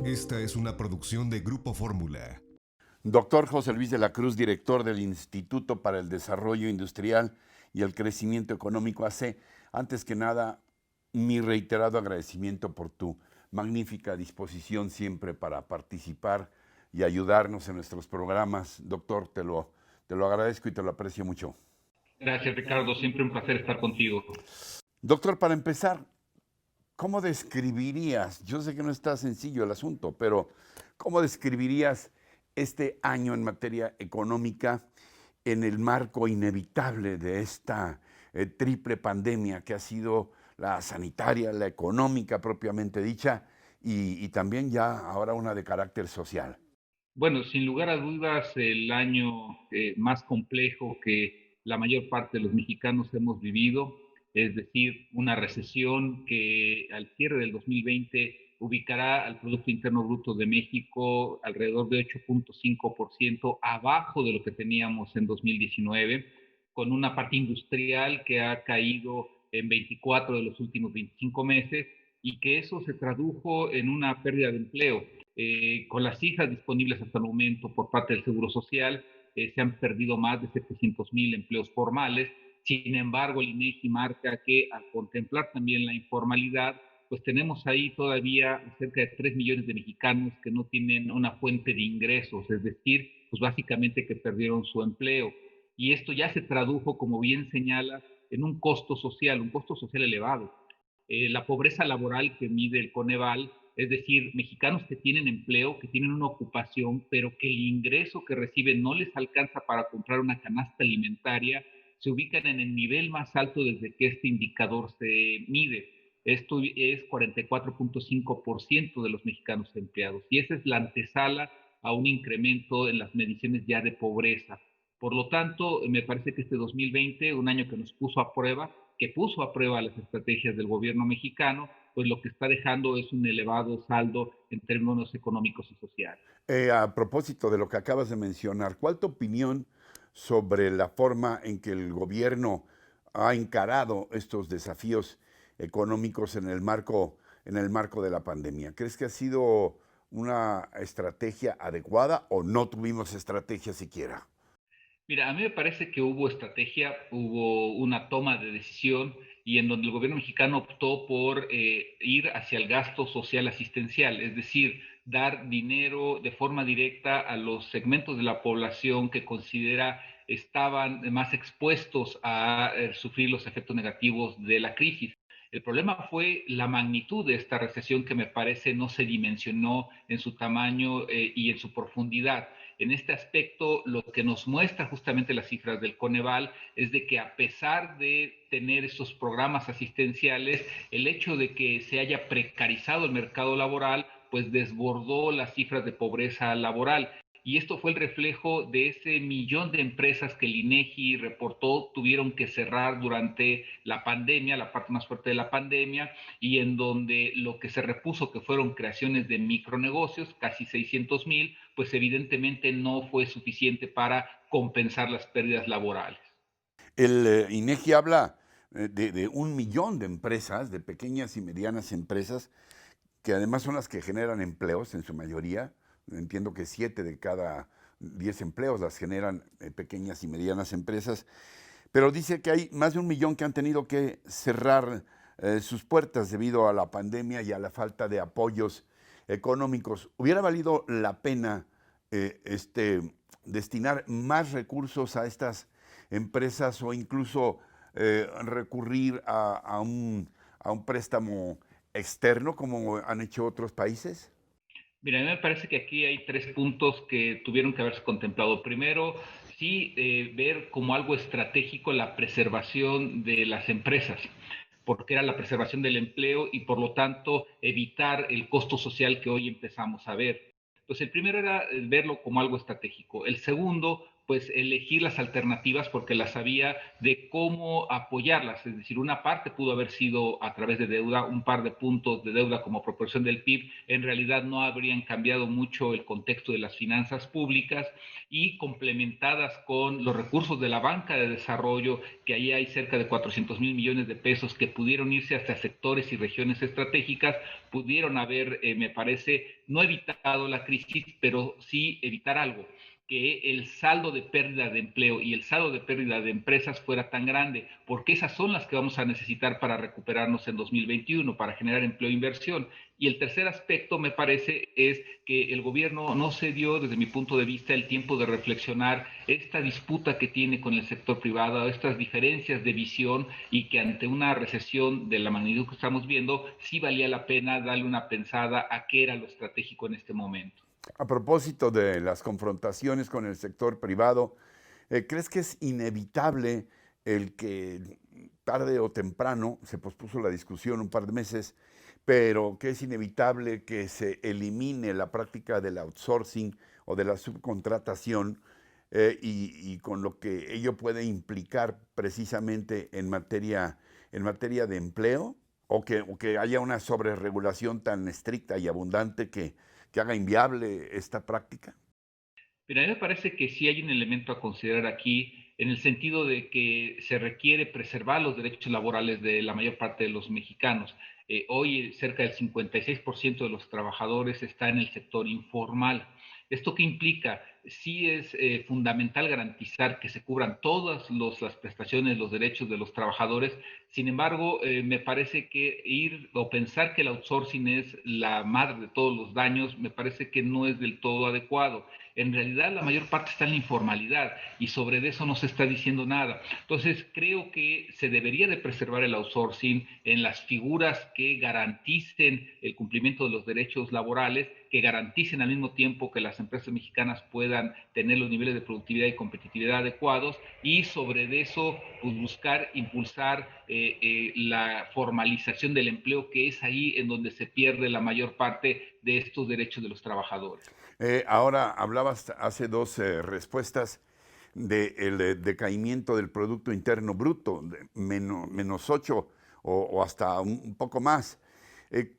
Esta es una producción de Grupo Fórmula. Doctor José Luis de la Cruz, director del Instituto para el Desarrollo Industrial y el Crecimiento Económico AC, antes que nada, mi reiterado agradecimiento por tu magnífica disposición siempre para participar y ayudarnos en nuestros programas. Doctor, te lo agradezco y te lo aprecio mucho. Gracias, Ricardo. Siempre un placer estar contigo. Doctor, para empezar, ¿cómo describirías, yo sé que no está sencillo el asunto, pero ¿cómo describirías este año en materia económica en el marco inevitable de esta triple pandemia que ha sido la sanitaria, la económica propiamente dicha y también ya ahora una de carácter social? Bueno, sin lugar a dudas, el año más complejo que la mayor parte de los mexicanos hemos vivido, es decir, una recesión que al cierre del 2020 ubicará al Producto Interno Bruto de México alrededor de 8.5% abajo de lo que teníamos en 2019, con una parte industrial que ha caído en 24 de los últimos 25 meses y que eso se tradujo en una pérdida de empleo. Con las cifras disponibles hasta el momento por parte del Seguro Social, se han perdido más de 700,000 empleos formales. Sin embargo, el INEGI marca que al contemplar también la informalidad, pues tenemos ahí todavía cerca de 3 millones de mexicanos que no tienen una fuente de ingresos, es decir, pues básicamente que perdieron su empleo. Y esto ya se tradujo, como bien señala, en un costo social elevado. La pobreza laboral que mide el Coneval, es decir, mexicanos que tienen empleo, que tienen una ocupación, pero que el ingreso que reciben no les alcanza para comprar una canasta alimentaria, se ubican en el nivel más alto desde que este indicador se mide. Esto es 44.5% de los mexicanos empleados y esa es la antesala a un incremento en las mediciones ya de pobreza. Por lo tanto, me parece que este 2020, un año que nos puso a prueba, que puso a prueba las estrategias del gobierno mexicano, pues lo que está dejando es un elevado saldo en términos económicos y sociales. A propósito de lo que acabas de mencionar, ¿cuál tu opinión sobre la forma en que el gobierno ha encarado estos desafíos económicos en el marco de la pandemia? ¿Crees que ha sido una estrategia adecuada o no tuvimos estrategia siquiera? Mira, a mí me parece que hubo estrategia, hubo una toma de decisión y en donde el gobierno mexicano optó por ir hacia el gasto social asistencial, es decir, dar dinero de forma directa a los segmentos de la población que considera estaban más expuestos a sufrir los efectos negativos de la crisis. El problema fue la magnitud de esta recesión que me parece no se dimensionó en su tamaño y en su profundidad. En este aspecto, lo que nos muestra justamente las cifras del Coneval es de que a pesar de tener estos programas asistenciales, el hecho de que se haya precarizado el mercado laboral, pues desbordó las cifras de pobreza laboral. Y esto fue el reflejo de ese millón de empresas que el INEGI reportó tuvieron que cerrar durante la pandemia, la parte más fuerte de la pandemia, y en donde lo que se repuso que fueron creaciones de micronegocios, casi 600,000, pues evidentemente no fue suficiente para compensar las pérdidas laborales. El INEGI habla de 1 millón de empresas, de pequeñas y medianas empresas, que además son las que generan empleos en su mayoría. Entiendo que 7 de cada 10 empleos las generan pequeñas y medianas empresas, pero dice que hay más de 1 millón que han tenido que cerrar sus puertas debido a la pandemia y a la falta de apoyos económicos. ¿Hubiera valido la pena destinar más recursos a estas empresas o incluso recurrir a un préstamo externo como han hecho otros países? Mira, a mí me parece que aquí hay tres puntos que tuvieron que haberse contemplado. Primero, sí, ver como algo estratégico la preservación de las empresas, porque era la preservación del empleo y por lo tanto evitar el costo social que hoy empezamos a ver. Entonces, el primero era verlo como algo estratégico. El segundo, pues elegir las alternativas porque las sabía de cómo apoyarlas. Es decir, una parte pudo haber sido a través de deuda, un par de puntos de deuda como proporción del PIB, en realidad no habrían cambiado mucho el contexto de las finanzas públicas, y complementadas con los recursos de la banca de desarrollo, que ahí hay cerca de 400,000 millones de pesos que pudieron irse hasta sectores y regiones estratégicas, pudieron haber, me parece, no evitado la crisis, pero sí evitar algo, que el saldo de pérdida de empleo y el saldo de pérdida de empresas fuera tan grande, porque esas son las que vamos a necesitar para recuperarnos en 2021, para generar empleo e inversión. Y el tercer aspecto, me parece, es que el gobierno no se dio, desde mi punto de vista, el tiempo de reflexionar esta disputa que tiene con el sector privado, estas diferencias de visión, y que ante una recesión de la magnitud que estamos viendo, sí valía la pena darle una pensada a qué era lo estratégico en este momento. A propósito de las confrontaciones con el sector privado, ¿crees que es inevitable el que tarde o temprano, se pospuso la discusión un par de meses, pero que es inevitable que se elimine la práctica del outsourcing o de la subcontratación y con lo que ello puede implicar precisamente en materia de empleo o que haya una sobreregulación tan estricta y abundante que haga inviable esta práctica? Mira, a mí me parece que sí hay un elemento a considerar aquí, en el sentido de que se requiere preservar los derechos laborales de la mayor parte de los mexicanos. Hoy cerca del 56% de los trabajadores está en el sector informal. ¿Esto qué implica? Sí es fundamental garantizar que se cubran todas las prestaciones, los derechos de los trabajadores. Sin embargo, me parece que ir o pensar que el outsourcing es la madre de todos los daños, me parece que no es del todo adecuado. En realidad la mayor parte está en la informalidad y sobre eso no se está diciendo nada. Entonces creo que se debería de preservar el outsourcing en las figuras que garanticen el cumplimiento de los derechos laborales, que garanticen al mismo tiempo que las empresas mexicanas puedan tener los niveles de productividad y competitividad adecuados, y sobre eso pues, buscar impulsar la formalización del empleo, que es ahí en donde se pierde la mayor parte de estos derechos de los trabajadores. Ahora hablabas hace dos respuestas del decaimiento del Producto Interno Bruto, de menos 8 o hasta un poco más.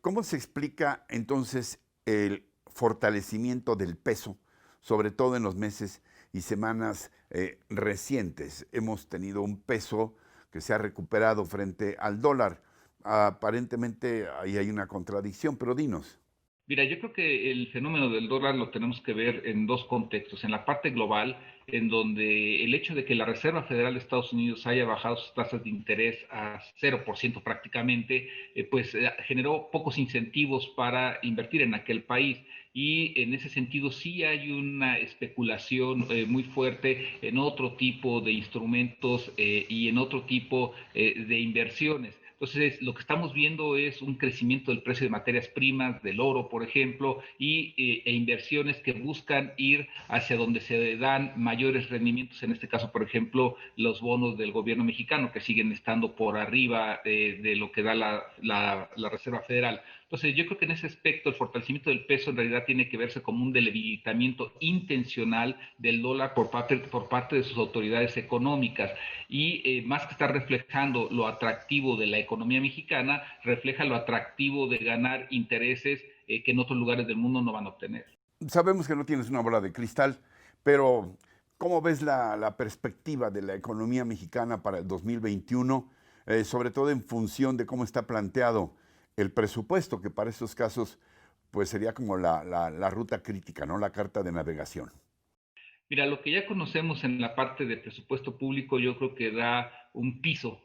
¿Cómo se explica entonces el fortalecimiento del peso, sobre todo en los meses y semanas recientes? Hemos tenido un peso que se ha recuperado frente al dólar. Aparentemente ahí hay una contradicción, pero dinos. Mira, yo creo que el fenómeno del dólar lo tenemos que ver en dos contextos. En la parte global, en donde el hecho de que la Reserva Federal de Estados Unidos haya bajado sus tasas de interés a 0% prácticamente, generó pocos incentivos para invertir en aquel país. Y en ese sentido sí hay una especulación muy fuerte en otro tipo de instrumentos y en otro tipo de inversiones. Entonces, lo que estamos viendo es un crecimiento del precio de materias primas, del oro, por ejemplo, e inversiones que buscan ir hacia donde se dan mayores rendimientos, en este caso, por ejemplo, los bonos del gobierno mexicano, que siguen estando por arriba de lo que da la Reserva Federal. Entonces, yo creo que en ese aspecto el fortalecimiento del peso en realidad tiene que verse como un debilitamiento intencional del dólar por parte de sus autoridades económicas, y más que estar reflejando lo atractivo de la economía mexicana, refleja lo atractivo de ganar intereses que en otros lugares del mundo no van a obtener. Sabemos que no tienes una bola de cristal, pero ¿cómo ves la perspectiva de la economía mexicana para el 2021, sobre todo en función de cómo está planteado el presupuesto, que para estos casos pues sería como la ruta crítica, ¿no? La carta de navegación? Mira, lo que ya conocemos en la parte de presupuesto público yo creo que da un piso,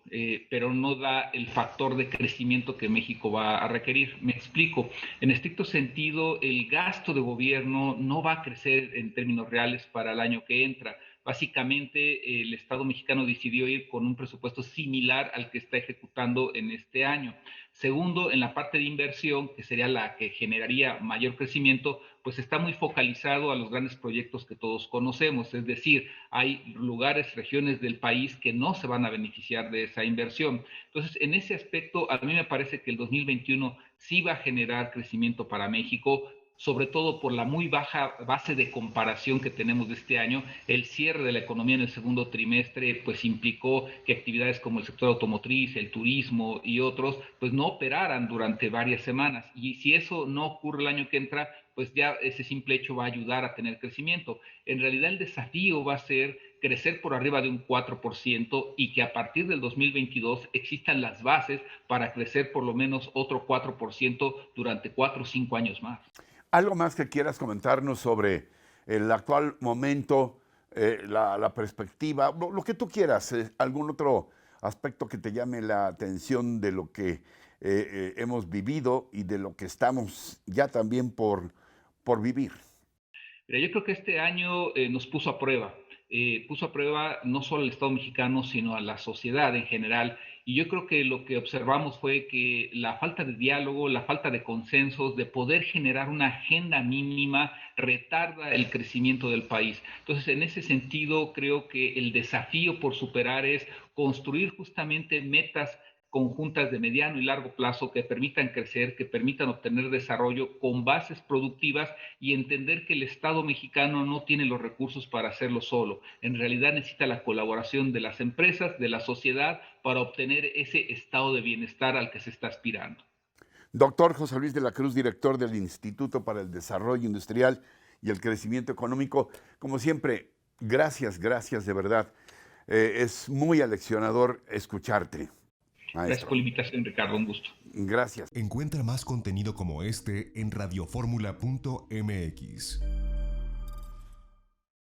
pero no da el factor de crecimiento que México va a requerir. Me explico. En estricto sentido, el gasto de gobierno no va a crecer en términos reales para el año que entra. Básicamente, el Estado mexicano decidió ir con un presupuesto similar al que está ejecutando en este año. Segundo, en la parte de inversión, que sería la que generaría mayor crecimiento, pues está muy focalizado a los grandes proyectos que todos conocemos. Es decir, hay lugares, regiones del país que no se van a beneficiar de esa inversión. Entonces, en ese aspecto, a mí me parece que el 2021 sí va a generar crecimiento para México, sobre todo por la muy baja base de comparación que tenemos de este año. El cierre de la economía en el segundo trimestre pues implicó que actividades como el sector automotriz, el turismo y otros pues no operaran durante varias semanas, y si eso no ocurre el año que entra, pues ya ese simple hecho va a ayudar a tener crecimiento. En realidad el desafío va a ser crecer por arriba de un 4% y que a partir del 2022 existan las bases para crecer por lo menos otro 4% durante 4 o 5 años más. ¿Algo más que quieras comentarnos sobre el actual momento, la perspectiva, lo que tú quieras, algún otro aspecto que te llame la atención de lo que hemos vivido y de lo que estamos ya también por vivir? Mira, yo creo que este año nos puso a prueba no solo al Estado mexicano, sino a la sociedad en general. Y yo creo que lo que observamos fue que la falta de diálogo, la falta de consensos, de poder generar una agenda mínima, retarda el crecimiento del país. Entonces, en ese sentido, creo que el desafío por superar es construir justamente metas conjuntas de mediano y largo plazo que permitan crecer, que permitan obtener desarrollo con bases productivas, y entender que el Estado mexicano no tiene los recursos para hacerlo solo. En realidad necesita la colaboración de las empresas, de la sociedad, para obtener ese estado de bienestar al que se está aspirando. Doctor José Luis de la Cruz, director del Instituto para el Desarrollo Industrial y el Crecimiento Económico, como siempre, gracias, gracias de verdad. Es muy aleccionador escucharte, Gracias maestro. por la invitación, Ricardo, un gusto. Gracias. Encuentra más contenido como este en radioformula.mx.